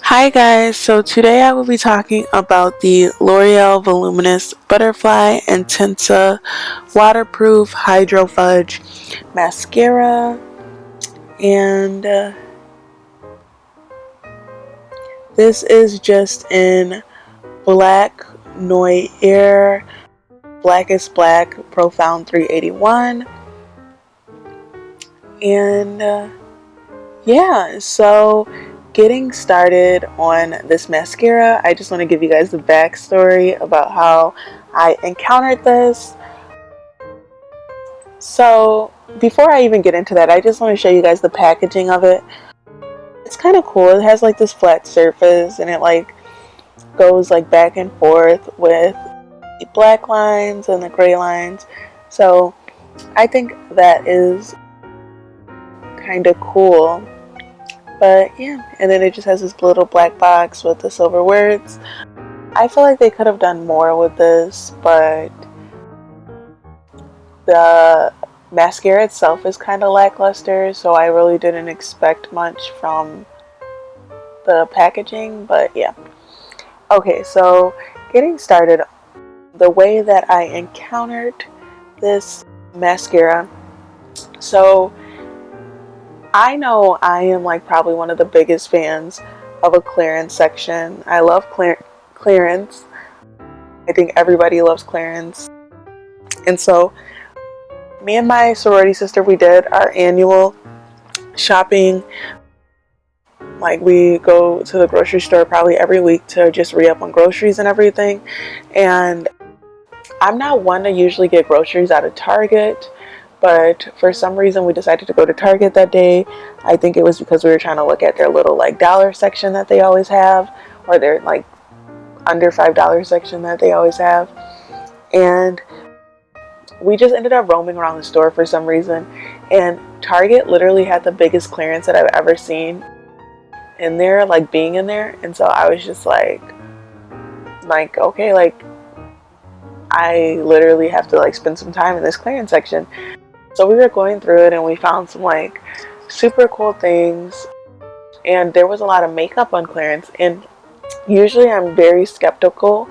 Hi guys, so today I will be talking about the L'Oreal Voluminous Butterfly Intensa Waterproof Hydro Fudge Mascara, and this is just in Black Noir, Blackest Black Profound 381, and yeah, so getting started on this mascara, I just want to give you guys the backstory about how I encountered this. So before I even get into that, I just want to show you guys the packaging of it. It's kind of cool. It has like this flat surface and it like goes like back and forth with the black lines and the gray lines. So I think that is kind of cool. But yeah, and then it just has this little black box with the silver words. I feel like they could have done more with this, but the mascara itself is kind of lackluster, so I really didn't expect much from the packaging, but yeah. Okay, so getting started, the way that I encountered this mascara. So I know I am like probably one of the biggest fans of a clearance section. I love clearance. I think everybody loves clearance. And so me and my sorority sister, we did our annual shopping. Like we go to the grocery store probably every week to just re-up on groceries and everything. And I'm not one to usually get groceries out of Target, but for some reason we decided to go to Target that day. I think it was because we were trying to look at their little like dollar section that they always have, or their like under $5 section that they always have. And we just ended up roaming around the store for some reason, and Target literally had the biggest clearance that I've ever seen in there, like being in there. And so I was just like okay, like I literally have to like spend some time in this clearance section. So we were going through it and we found some like super cool things, and there was a lot of makeup on clearance. And usually I'm very skeptical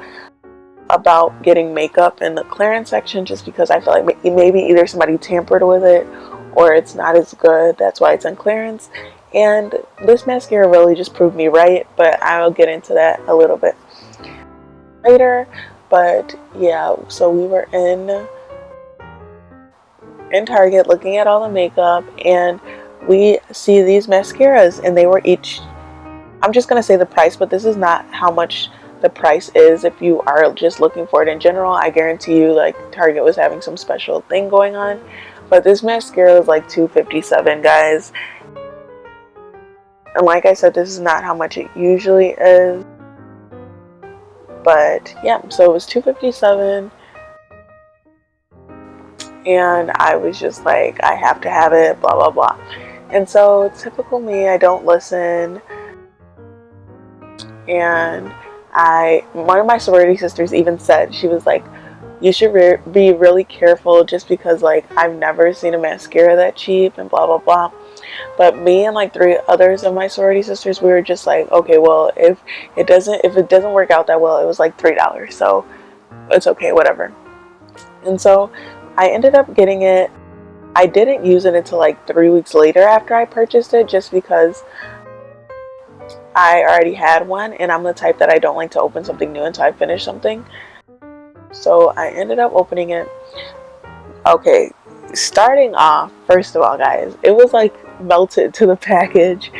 about getting makeup in the clearance section just because I feel like maybe either somebody tampered with it or it's not as good. That's why it's on clearance. And this mascara really just proved me right, but I'll get into that a little bit later. But yeah, so we were in Target looking at all the makeup, and we see these mascaras, and they were each, I'm just gonna say the price, but this is not how much the price is if you are just looking for it in general. I guarantee you like Target was having some special thing going on, but this mascara was like $2.57, guys. And like I said, this is not how much it usually is, but yeah, so it was $2.57, and I was just like, I have to have it, blah blah blah. And so typical me, I don't listen. And one of my sorority sisters even said, she was like, you should be really careful, just because like I've never seen a mascara that cheap and blah blah blah. But me and like 3 others of my sorority sisters, we were just like, okay, well, if it doesn't work out that well, it was like $3, so it's okay, whatever. And so I ended up getting it. I didn't use it until like 3 weeks later after I purchased it, just because I already had one, and I'm the type that I don't like to open something new until I finish something. So I ended up opening it. Okay, starting off, first of all, guys, it was like melted to the package.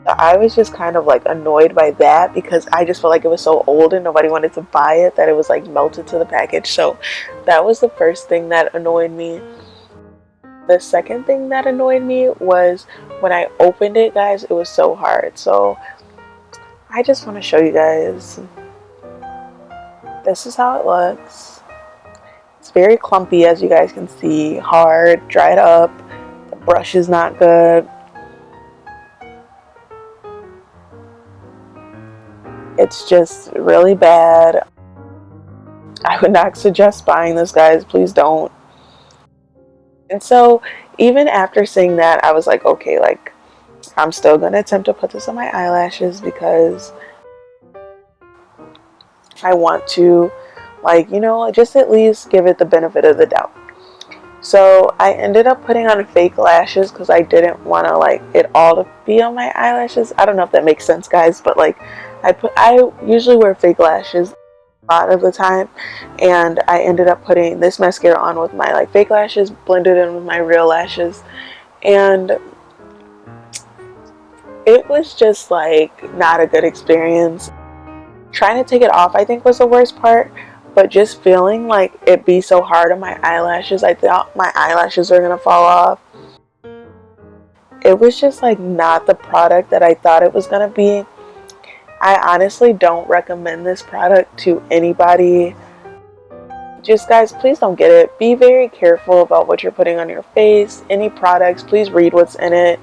I was just kind of like annoyed by that, because I just felt like it was so old and nobody wanted to buy it, that it was like melted to the package. So that was the first thing that annoyed me. The second thing that annoyed me was when I opened it, guys, it was so hard. So I just want to show you guys. This is how it looks. It's very clumpy, as you guys can see. Hard, dried up. The brush is not good. It's just really bad. I would not suggest buying this, guys. Please don't. And so even after seeing that, I was like, okay, like I'm still going to attempt to put this on my eyelashes because I want to, like, you know, just at least give it the benefit of the doubt. So I ended up putting on fake lashes because I didn't want to, like, it all to be on my eyelashes. I don't know if that makes sense, guys, but like I usually wear fake lashes a lot of the time, and I ended up putting this mascara on with my like fake lashes blended in with my real lashes, and it was just like not a good experience. Trying to take it off I think was the worst part, but just feeling like it be so hard on my eyelashes, I thought my eyelashes were gonna fall off. It was just like not the product that I thought it was gonna be. I honestly don't recommend this product to anybody. Just guys, please don't get it. Be very careful about what you're putting on your face. Any products, please read what's in it.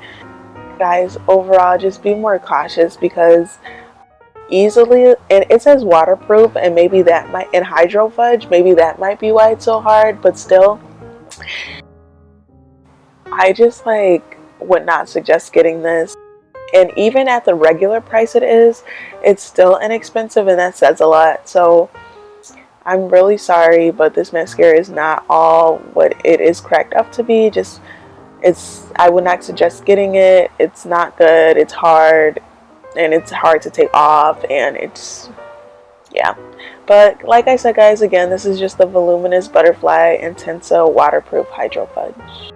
Guys, overall, just be more cautious because easily, and it says waterproof, and maybe that might, and hydro fudge, maybe that might be why it's so hard, but still, I just like would not suggest getting this. And even at the regular price it is, it's still inexpensive, and that says a lot. So I'm really sorry, but this mascara is not all what it is cracked up to be. Just, I would not suggest getting it. It's not good. It's hard, and it's hard to take off, and it's, yeah. But like I said, guys, again, this is just the Voluminous Butterfly Intensa Waterproof Hydro Fudge.